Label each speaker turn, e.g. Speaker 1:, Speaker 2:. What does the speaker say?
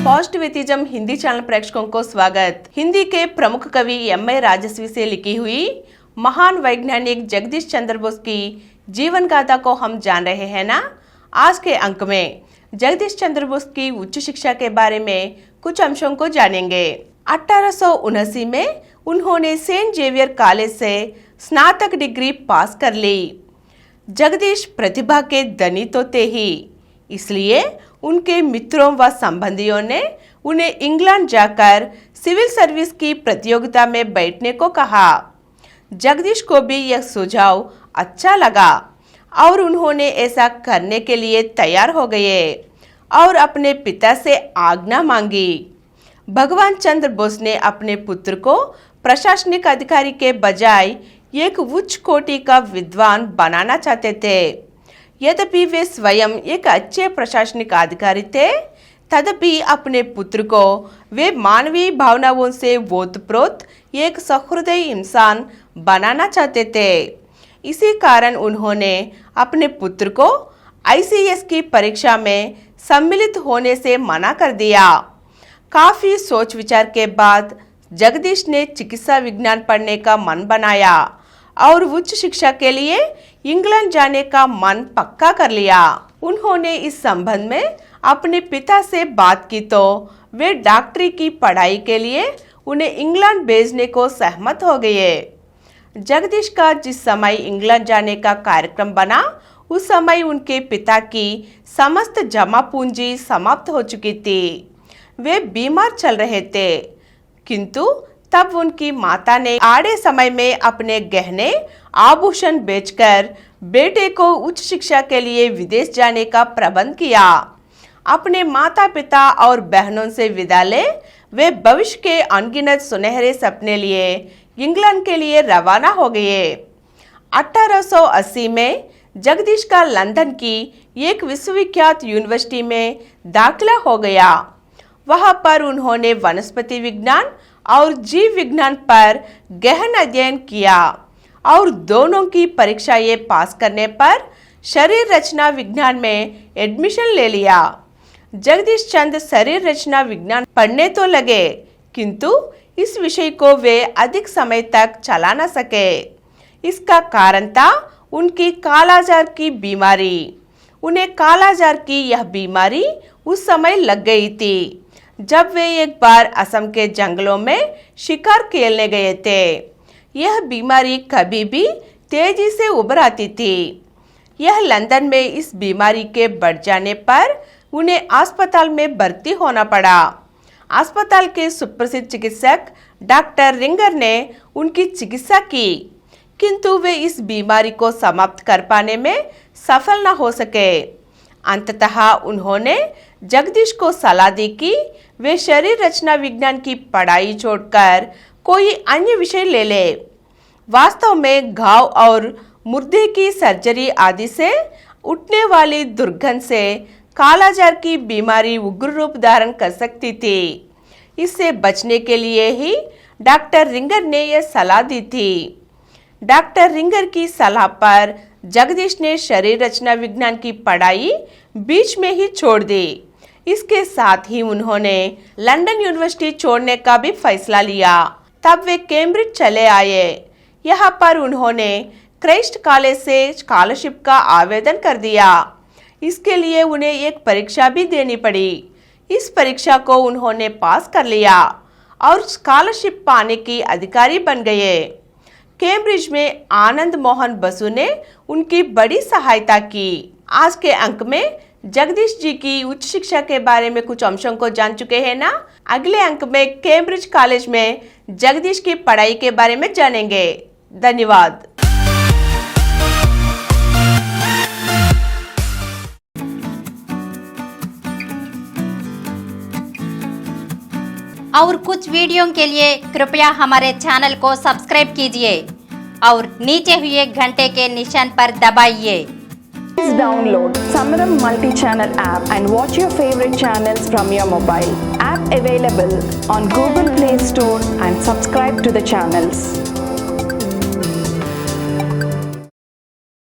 Speaker 1: Positivism Hindi channel प्रेक्षकों को स्वागत। हिंदी के प्रमुख कवि एम.ए. राजस्वी से लिखी हुई महान वैज्ञानिक जगदीश चंद्र बोस की जीवन गाथा को हम जान रहे हैं ना। आज के अंक में जगदीश चंद्र बोस की उच्च शिक्षा के बारे में कुछ अंशों को जानेंगे। 1879 में उन्होंने सेंट जेवियर कॉलेज से स्नातक डिग्री पास कर ली। जगदीश प्रतिभा के धनी तो थे ही, इसलिए उनके मित्रों व संबंधियों ने उन्हें इंग्लैंड जाकर सिविल सर्विस की प्रतियोगिता में बैठने को कहा। जगदीश को भी यह सुझाव अच्छा लगा और उन्होंने ऐसा करने के लिए तैयार हो गए और अपने पिता से आज्ञा मांगी। भगवान चंद्र बोस ने अपने पुत्र को प्रशासनिक अधिकारी के बजाय एक उच्च कोटि का विद्वान बनाना चाहते थे। यद्यपि वे स्वयं एक अच्छे प्रशासनिक अधिकारी थे, तथापि अपने पुत्र को वे मानवीय भावनाओं से ओतप्रोत एक सहृदय इंसान बनाना चाहते थे। इसी कारण उन्होंने अपने पुत्र को ICS की परीक्षा में सम्मिलित होने से मना कर दिया। काफी सोच विचार के बाद जगदीश ने चिकित्सा विज्ञान पढ़ने का मन बनाया और उच्च शिक्षा के लिए इंग्लैंड जाने का मन पक्का कर लिया। उन्होंने इस संबंध में अपने पिता से बात की तो वे डॉक्टरी की पढ़ाई के लिए उन्हें इंग्लैंड भेजने को सहमत हो गए। जगदीश का जिस समय इंग्लैंड जाने का कार्यक्रम बना, उस समय उनके पिता की समस्त जमा पूंजी समाप्त हो चुकी थी। वे बीमार चल रहे थे, किंतु तब उनकी माता ने आड़े समय में अपने गहने आभूषण बेचकर बेटे को उच्च शिक्षा के लिए विदेश जाने का प्रबंध किया। अपने माता पिता और बहनों से विदा ले वे भविष्य के अनगिनत सुनहरे सपने लिए इंग्लैंड के लिए रवाना हो गए। 1880 में जगदीश का लंदन की एक विश्वविख्यात यूनिवर्सिटी में दाखिला हो गया। वहां पर उन्होंने वनस्पति विज्ञान और जीव विज्ञान पर गहन अध्ययन किया और दोनों की परीक्षाएं पास करने पर शरीर रचना विज्ञान में एडमिशन ले लिया। जगदीश चंद्र शरीर रचना विज्ञान पढ़ने तो लगे, किंतु इस विषय को वे अधिक समय तक चला न सके। इसका कारण था उनकी कालाजार की बीमारी। उन्हें कालाजार की यह बीमारी उस समय लग गई थी जब वे एक बार असम के जंगलों में शिकार खेलने गए थे। यह बीमारी कभी भी तेजी से उभर आती थी। यह लंदन में इस बीमारी के बढ़ जाने पर उन्हें अस्पताल में भर्ती होना पड़ा। अस्पताल के सुप्रसिद्ध चिकित्सक डॉक्टर रिंगर ने उनकी चिकित्सा की, किंतु वे इस बीमारी को समाप्त कर पाने में सफल न हो सके। अंततः उन्होंने जगदीश को सलाह दी कि वे शरीर रचना विज्ञान की पढ़ाई छोड़कर कोई अन्य विषय ले ले। वास्तव में घाव और मुर्दे की सर्जरी आदि से उठने वाली दुर्गंध से कालाजार की बीमारी उग्र रूप धारण कर सकती थी। इससे बचने के लिए ही डॉक्टर रिंगर ने यह सलाह दी थी। डॉक्टर रिंगर की सलाह पर जगदीश ने शरीर रचना विज्ञान की पढ़ाई बीच में ही छोड़ दी। इसके साथ ही उन्होंने लंदन यूनिवर्सिटी छोड़ने का भी फैसला लिया। तब वे कैम्ब्रिज चले आए। यहाँ पर उन्होंने क्राइस्ट कॉलेज से स्कॉलरशिप का आवेदन कर दिया। इसके लिए उन्हें एक परीक्षा भी देनी पड़ी। इस परीक्षा को उन्होंने पास कर लिया और स्कॉलरशिप पाने की अधिकारी बन गए। कैम्ब्रिज में आनंद मोहन बसु ने उनकी बड़ी सहायता की। आज के अंक में जगदीश जी की उच्च शिक्षा के बारे में कुछ अंशों को जान चुके हैं ना। अगले अंक में कैम्ब्रिज कॉलेज में जगदीश की पढ़ाई के बारे में जानेंगे। धन्यवाद।
Speaker 2: और कुछ वीडियो के लिए कृपया हमारे चैनल को सब्सक्राइब कीजिए और नीचे हुए घंटे के निशान पर दबाइए।
Speaker 3: Please download Samaram multi-channel app and watch your favorite channels from your mobile. App available on Google Play Store and subscribe to the channels.